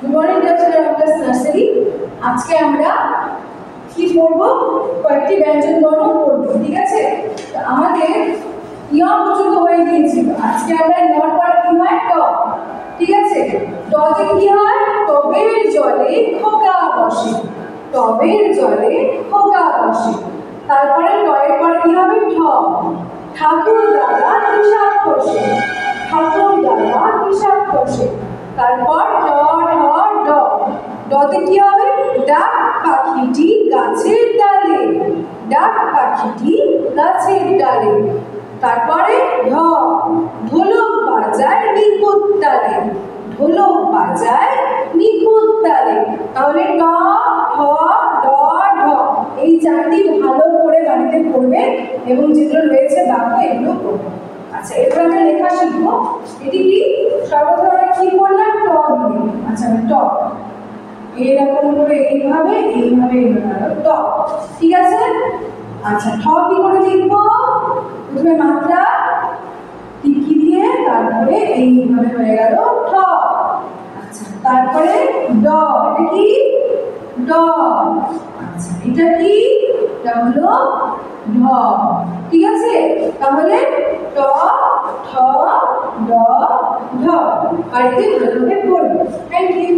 Good morning dear student of class nursery. আজকে আমরা কি পড়ব? কয়েকটি ব্যঞ্জন বর্ণ পড়ব, ঠিক আছে? তো আমাদের ইয়া পর্যন্ত হয়ে গিয়েছিল। আজকে আমরা নট পর কি হয় ট, ঠিক আছে? টতে কি হয়? টবের জলে খোকা বসে, টবের জলে খোকা বসে। তারপরে টয়ের পর কি হবে? ঠ, ঠাকুর দাদা হিসাব কষে, ঠাকুর দাদা হিসাব কষে। তারপর ড ঢ ড, ডতে কি হবে? ডাক পাখিটি গাছের ডালে, ডাক পাখিটি গাছের ডালে। তারপরে ঢ, ঢোলক বাজায় নিখুঁত তালে, ঢোলক বাজায় নিখুঁত তালে। তাহলে ট ঠ ড ঢ এই চারটি ভালো করে বাড়িতে পড়বে এবং যেগুলো রয়েছে বাক্য এগুলো পড়বে। আচ্ছা, এরপর আমরা লেখা শিখবো। এটি কি? সর্বপ্রথম আমরা কি করলাম? ট দিয়ে। আচ্ছা, ট এরকম করে এইভাবে এইভাবে ট, ঠিক আছে? আচ্ছা, ঠ কি করে লিখবো? প্রথমে মাত্রা টিকি দিয়ে তারপরে এইভাবে হয়ে গেল ঠ। আচ্ছা, তারপরে ড, এটা কি? ড। আচ্ছা, এটা কি? এটা হলো ঢ, ঠিক আছে? তাহলে ট ঠ ড ঢ বাড়িতে ভালোভাবে পড়বে। Thank you.